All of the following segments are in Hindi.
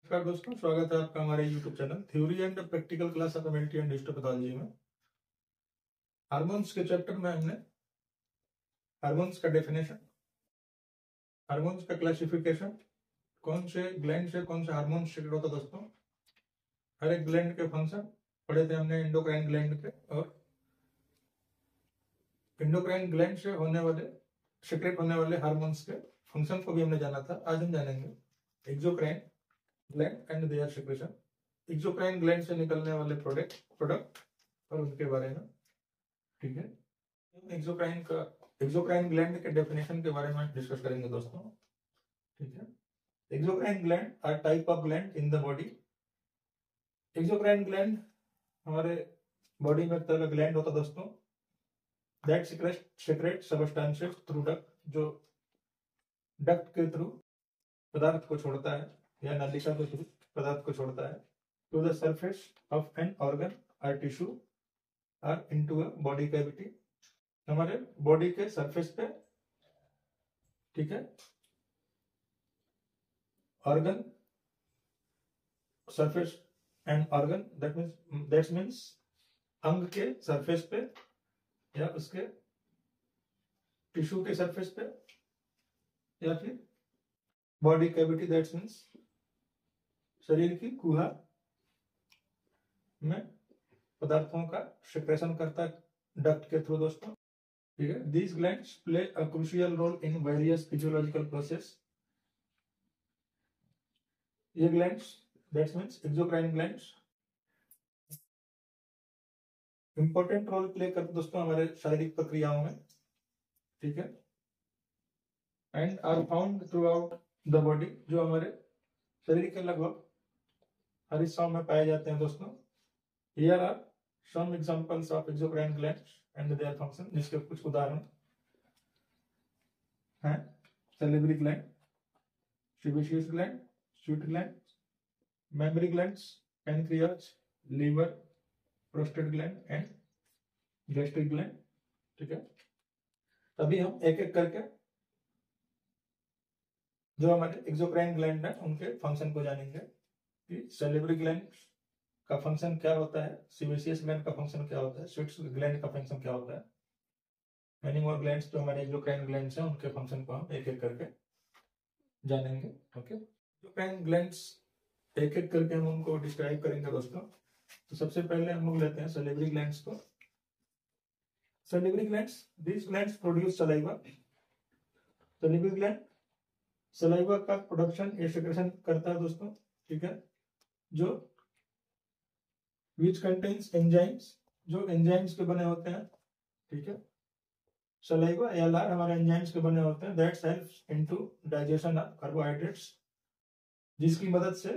नमस्कार दोस्तों, स्वागत है आपका हमारे YouTube channel theory and practical class of immunity and histopathology में। हार्मोन्स के चैप्टर में हमने हार्मोन्स का डेफिनेशन, हार्मोन्स का क्लासिफिकेशन, कौन से ग्लैंड से कौन सा हार्मोन सीक्रेट होता है दोस्तों, हर एक ग्लैंड के फंक्शन पढ़े थे हमने एंडोक्राइन ग्लैंड के, और एंडोक्राइन ग्लैंड से होने वाले सीक्रेट होने वाले हार्मोन्स के फंक्शन को भी हमने जाना था। आज हम जानेंगे exocrine gland and their secretion, exocrine gland से निकलने वाले प्रोडक्ट और उनके बारे में। ठीक है, एक्सोक्राइन ग्लैंड के डेफिनेशन के बारे में डिस्कस करेंगे दोस्तों। ठीक है, exocrine gland are type of gland in the body. Exocrine gland हमारे बॉडी में एक तरह का ग्लैंड होता है दोस्तों, that secrete substances through duct, जो डक्ट के थ्रू पदार्थ को छोड़ता है या नलिका के थ्रू पदार्थ को छोड़ता है to the surface of an organ और टिश्यू और इनटू अ बॉडी कैविटी, हमारे बॉडी के सरफेस पे। ठीक है, organ surface and organ that means अंग के सरफेस पे या उसके टिश्यू के सरफेस पे, या फिर बॉडी कैविटी दैट मीन्स शरीर की गुहा में पदार्थों का सिक्रेशन करता है डक्ट के थ्रू दोस्तों। ठीक है, these glands play a crucial role in various physiological process। ये glands that means exocrine glands important role play करते दोस्तों हमारे शारीरिक प्रक्रियाओं में। ठीक है, and are found throughout the body, जो हमारे शरीर के लगभग हर हिस्सों में पाए जाते हैं दोस्तों। Here are some examples of exocrine glands and their function, जिसके कुछ उदाहरण हैं salivary gland, sebaceous gland, sweat gland, mammary glands, pancreas, liver, prostate gland and gastric gland. ठीक है, अभी हम एक एक करके जो हमारे एक्सोक्राइन ग्लैंड है उनके फंक्शन को जानेंगे कि सैलिवरी ग्लैंड का फंक्शन क्या होता है, सेबेशियस ग्लैंड का फंक्शन क्या होता है, स्वीट ग्लैंड का फंक्शन क्या होता है। मैनी मोर ग्लैंड्स जो हमारे एक्सोक्राइन ग्लैंड्स हैं उनके फंक्शन को हम एक एक करके जानेंगे। ओके, एक्सोक्राइन ग्लैंड्स एक एक करके हम उनको डिस्क्राइब करेंगे दोस्तों। तो सबसे पहले हम लोग लेते हैं सैलिवरी ग्लैंड्स को। Salivary glands, these glands produce saliva। Salivary gland saliva का प्रोडक्शन या सेक्रेशन करता है दोस्तों। ठीक है, जो which contains enzymes, जो एंजाइम्स के बने होते हैं। ठीक है, सलाइवा या लार हमारे एंजाइम्स के बने होते हैं, that's helps into digestion of carbohydrates, जिसकी मदद से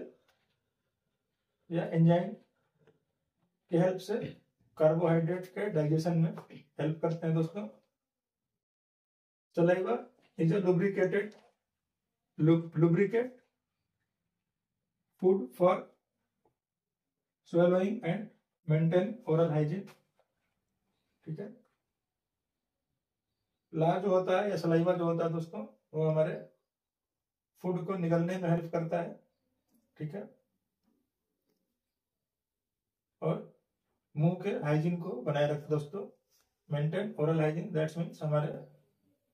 या एंजाइम की हेल्प से कार्बोहाइड्रेट के डाइजेशन में हेल्प करते हैं दोस्तों। Saliva is a lubricate food for swallowing and maintain oral hygiene। ठीक है, लार जो होता है या सलाइवा जो होता है दोस्तों, वो हमारे फूड को निगलने में हेल्प करता है। ठीक है, और मुंह के हाइजीन को बनाए रखता है दोस्तों। Maintain oral hygiene that's means हमारे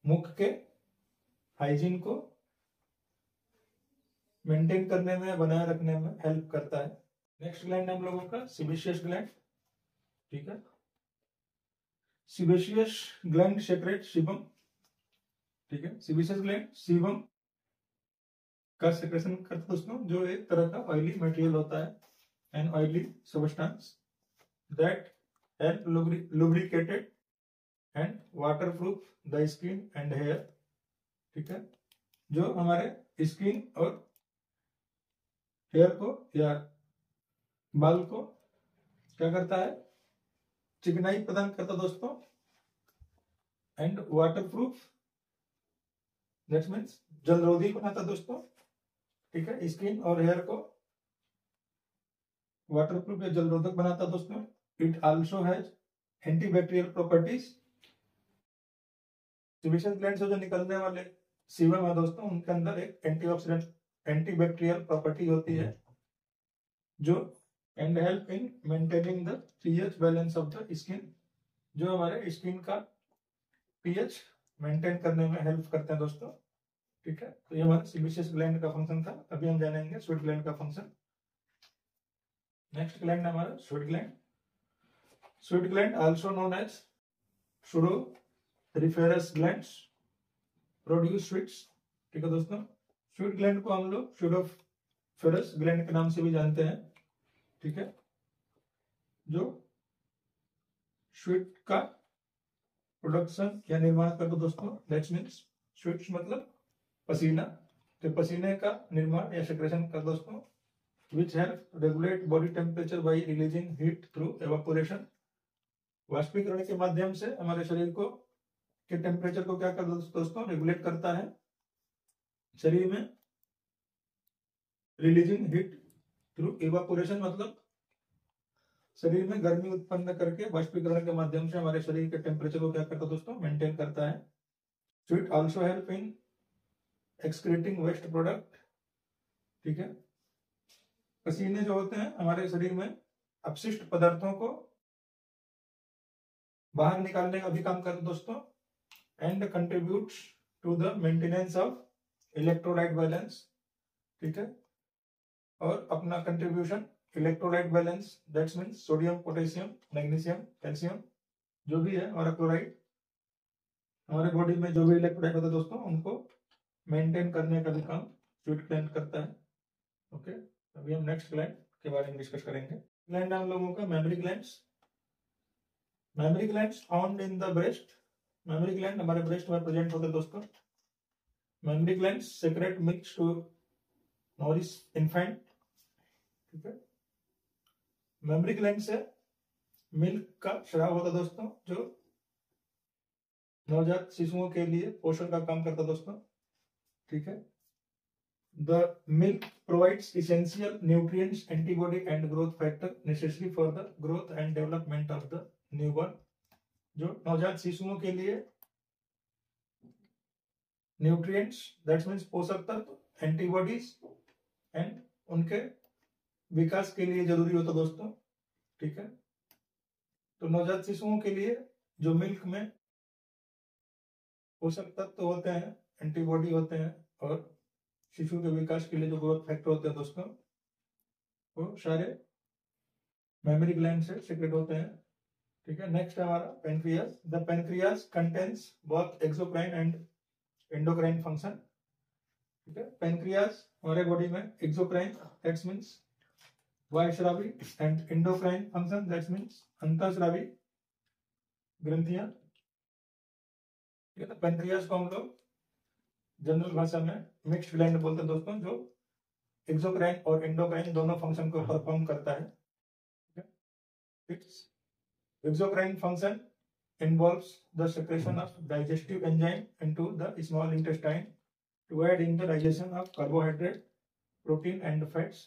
मुख के हाइजीन को मेंटेन करने में, बनाए रखने में हेल्प करता है। नेक्स्ट ग्लैंड हम लोगों का सेबेशियस ग्लैंड। ठीक है, सेबेशियस ग्लैंड सेक्रेट सीबम। ठीक है, सेबेशियस ग्लैंड सीबम का सेक्रेशन करता है दोस्तों, जो एक तरह का ऑयली मटेरियल होता है, an oily substance that help lubricated and waterproof the skin and hair. ठीक है, जो हमारे स्किन और हेयर को या बाल को क्या करता है, चिकनाई प्रदान करता दोस्तों, एंड वाटरप्रूफ दैट मीन्स जलरोधी बनाता दोस्तों। ठीक है, स्किन और हेयर को वाटरप्रूफ या जलरोधक बनाता दोस्तों। It also has antibacterial properties. Sebaceous gland से जो निकलने वाले सीबम है दोस्तों, उनके अंदर एक एंटीऑक्सीडेंट एंटीबैक्टीरियल प्रॉपर्टी होती है, जो and help in maintaining the pH balance of the skin, जो हमारे स्किन का पीएच मेंटेन करने में हेल्प करते हैं दोस्तों। ठीक है, तो ये हमारा सीबेशियस ग्लैंड का फंक्शन था। अभी हम जानेंगे स्वीट ग्लैंड का फंक्शन। नेक्स्ट ग्लैंड है हमारा sweat gland. Sweat glands also known as sudoriferous glands produce sweats. ठीक है दोस्तों, स्वीट ग्लैंड को हम लोग सूडोरिफेरस ग्लैंड के नाम से भी जानते हैं। ठीक है, जो स्वीट का प्रोडक्शन या निर्माण करते दोस्तों, दैट मीन्स स्वीट्स मतलब पसीना, तो पसीने का निर्माण या सेक्रेशन कर दोस्तों, which help regulate body temperature by releasing heat through evaporation। वाष्पीकरण के माध्यम से हमारे शरीर को के टेम्परेचर को क्या कर दोस्तों, रेगुलेट करता है। शरीर में रिलीजिंग हीट थ्रू इवापोरेशन मतलब शरीर में गर्मी उत्पन्न करके वाष्पीकरण के माध्यम से हमारे शरीर के टेम्परेचर को क्या करता है दोस्तों, मेंटेन करता है। Sweat also help in excreting waste product. ठीक है, पसीने जो होते हैं हमारे शरीर में अपशिष्ट पदार्थों को बाहर निकालने का भी काम करते हैं दोस्तों, and contributes to the maintenance of electrolyte balance. ठीक है, और अपना contribution electrolyte balance, that's means sodium, potassium, magnesium, calcium, जो भी है हमारा क्लोराइड, हमारे बॉडी में जो भी इलेक्ट्रोलाइट होता है दोस्तों, उनको मेंटेन करने का भी काम स्वीट ग्लैंड करता है। ओके, अभी हम नेक्स्ट ग्लैंड के बारे में डिस्कस करेंगे। ग्लैंड हम लोगों का mammary glands. Mammary glands found in the breast. Mammary gland हमारे ब्रेस्ट में प्रेजेंट होते हैं दोस्तों। Mammary glands secrete milk to nourish infant. ठीक है, मेमोरी ग्लैंड से मिल्क का स्राव होता है दोस्तों, जो नवजात शिशुओं के लिए पोषण का काम करता है दोस्तों। ठीक है, the milk provides essential nutrients, antibody and growth factor necessary for the growth and development of the newborn। जो नवजात शिशुओं के लिए न्यूट्रिएंट्स, दैट मीन्स पोषक तत्व, एंटीबॉडीज एंड उनके विकास के लिए जरूरी होता दोस्तों। ठीक है, तो नवजात शिशुओं के लिए जो मिल्क में पोषक तत्व होते हैं, एंटीबॉडी होते हैं, और शिशु के विकास के लिए जो ग्रोथ फैक्टर होते हैं दोस्तों, वो सारे मेमोरी ग्लैंड से सीक्रेट होते हैं। ठीक है, नेक्स्ट है हमारा pancreas. The pancreas contains both exocrine and endocrine function. ठीक है, पेनक्रियास हमारे बॉडी में एक्सोक्राइन, दैट मीन्स बाह्यस्रावी, and endocrine function, that means अंतःस्रावी ग्रंथियां। ठीक है, तो पेनक्रियास को हम लोग जनरल भाषा में मिक्स्ड ग्लैंड बोलते हैं दोस्तों, जो एक्सोक्राइन और एंडोक्राइन दोनों फंक्शन को परफॉर्म करता है। Its exocrine function involves the secretion of digestive enzyme into the small intestine to aid in the digestion of carbohydrate, protein and fats।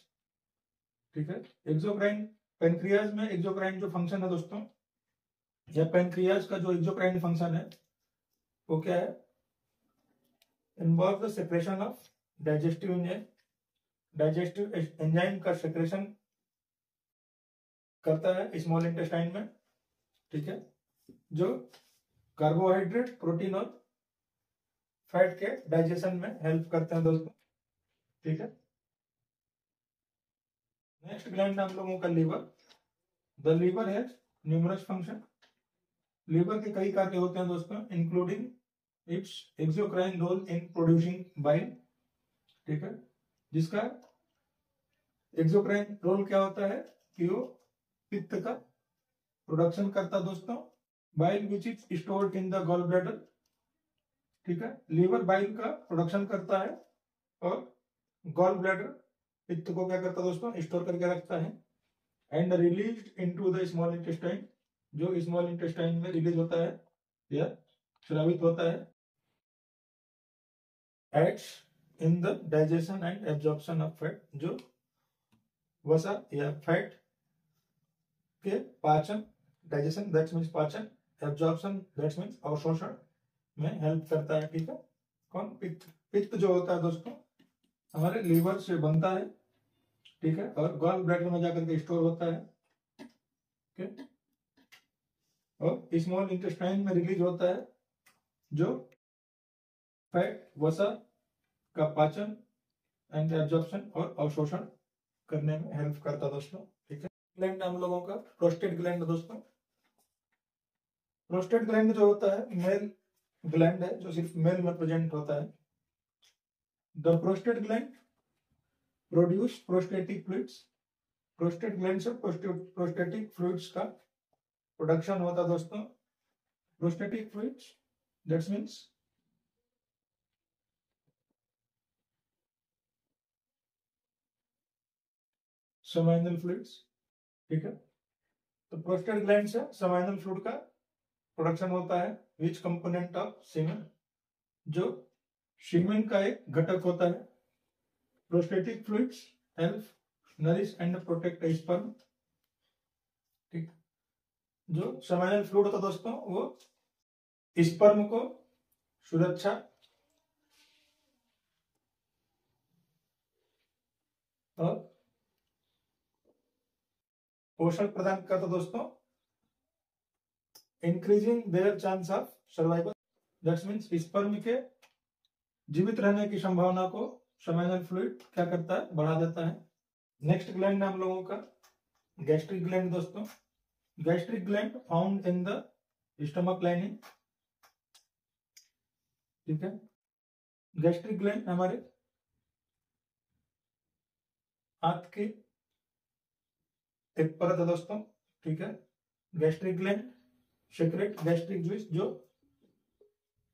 ठीक है, एक्सोक्राइन पेनक्रियाज में एक्सोक्राइन जो फंक्शन है दोस्तों, या पेनक्रियाज का जो एक्सोक्राइन फंक्शन है वो क्या है, involve the secretion of digestive enzyme. Digestive enzyme का सेक्रेशन करता है स्मॉल इंटेस्टाइन में। ठीक है, जो कार्बोहाइड्रेट, प्रोटीन और फैट के डाइजेशन में हेल्प करते हैं दोस्तों। ठीक है, नेक्स्ट ग्लैंड हम लोगों का liver. The liver has numerous function. Liver के कई कार्य होते हैं दोस्तों, including its exocrine role in producing bile. ठीक है, जिसका एक्सोक्राइन रोल क्या होता है कि वो पित्त का प्रोडक्शन करता दोस्तों, bile which is stored in the gall bladder. ठीक है, लीवर बाइल का प्रोडक्शन करता है और गॉल ब्लैडर पित्त को क्या करता दोस्तों, स्टोर करके रखता है, and release into the small intestine, जो स्मॉल इंटेस्टाइन में रिलीज होता है या स्रावित होता है, aids in the digestion and absorption of fat, जो वसा या फैट के पाचन, डाइजेशन दैट मीन्स पाचन, एब्जॉर्प्शन दैट मीन्स अवशोषण में हेल्प करता है। ठीक है, कौन, पित्त। पित्त जो होता है दोस्तों हमारे लीवर से बनता है, ठीक है, और गॉल ब्लैडर में जाकर के स्टोर होता है। ठीक, और स्मॉल इंटेस्टाइन में रिलीज होता है, जो फैट वसा का पाचन एंड एब्जॉर्प्शन और अवशोषण करने में हेल्प करता है दोस्तों। ठीक है, ग्लैंड हम लोगों का प्रोस्टेट ग्लैंड दोस्तों। प्रोस्टेट ग्लैंड जो होता है मेल ग्लैंड है, जो सिर्फ मेल में प्रेजेंट होता है। The prostate gland produce prostatic fluids. Prostate gland से प्रोस्टेटिक फ्लूइड्स का प्रोडक्शन होता है दोस्तों। Prostatic fluids that means seminal fluids. ठीक है, तो प्रोस्टेट ग्लैंड से सेमाइनल फ्लूइड का प्रोडक्शन होता है। विच कंपोनेंट ऑफ सीमेन, जो सीमेन का एक घटक होता है। Prostatic fluids help nourish and protect sperm. ठीक, जो सेमाइनल फ्लूइड होता है दोस्तों, वो स्पर्म को सुरक्षा और पोषण प्रदान करता है दोस्तों, increasing there chance of survival. That means sperm के जीवित रहने की संभावना को सेमाइनल फ्लूइड क्या करता है, बढ़ा देता है। नेक्स्ट ग्लैंड है हम लोगों का गैस्ट्रिक ग्लैंड दोस्तों। Gastric gland found in the stomach lining. ठीक है, गैस्ट्रिक ग्लैंड हमारे आंत की एक परत है दोस्तों। ठीक है, gastric gland secrete gastric juice, जो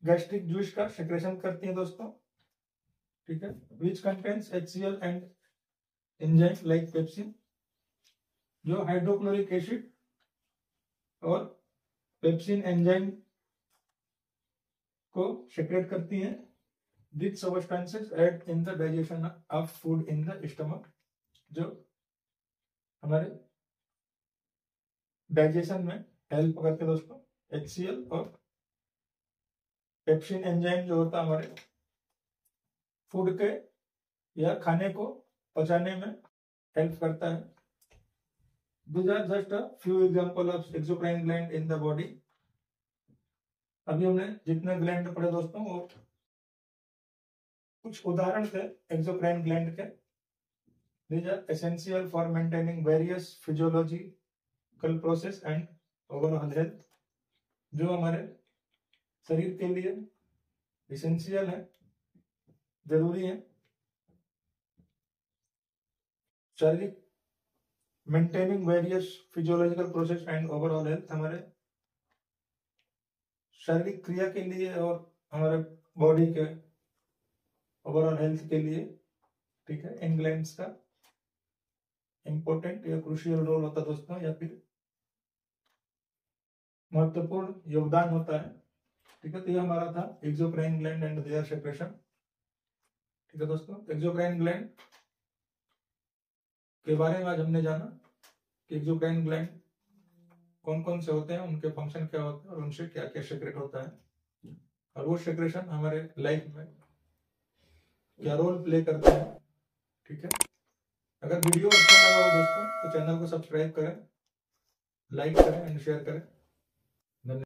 गैस्ट्रिक जूस का सेक्रेशन करती है दोस्तों। ठीक है, which contains HCl and enzyme like pepsin, जो हाइड्रोक्लोरिक एसिड और पेप्सिन एंजाइम को सेक्रेट करती हैं। This substances aid in the digestion of food in the stomach, जो हमारे डाइजेशन में हेल्प करते हैं दोस्तों। HCl और पेप्सिन एंजाइम जो होता है हमारे फूड के या खाने को पचाने में हेल्प करता है। These are just a few example of exocrine gland in the body। अभी हमने जितने ग्लैंड पढ़े दोस्तों, वो कुछ उदाहरण थे एक्सोक्राइन ग्लैंड के। These are essential for maintaining various physiological process and overall health, जो हमारे शरीर के लिए इसेंशियल है, जरूरी है। शारीरिक maintaining various physiological process and overall health, हमारे शारीरिक क्रिया के लिए और हमारे बॉडी के ओवरऑल हेल्थ के लिए। ठीक है, इन ग्लैंड्स का इंपॉर्टेंट या क्रूशियल रोल होता है दोस्तों, या फिर महत्वपूर्ण योगदान होता है। ठीक है, तो ये हमारा था exocrine gland and their secretion. ठीक है दोस्तों, एक्सोक्राइन ग्लैंड के बारे में आज हमने जाना कि एक्सोक्राइन ग्लैंड कौन कौन से होते हैं, उनके फंक्शन क्या होते हैं और उनसे क्या क्या सेक्रेट होता है, और वो सेक्रेशन हमारे लाइफ में क्या रोल प्ले करते हैं। ठीक है, अगर वीडियो अच्छा लगा हो दोस्तों तो चैनल को सब्सक्राइब करें, लाइक करें एंड शेयर करें। धन्यवाद।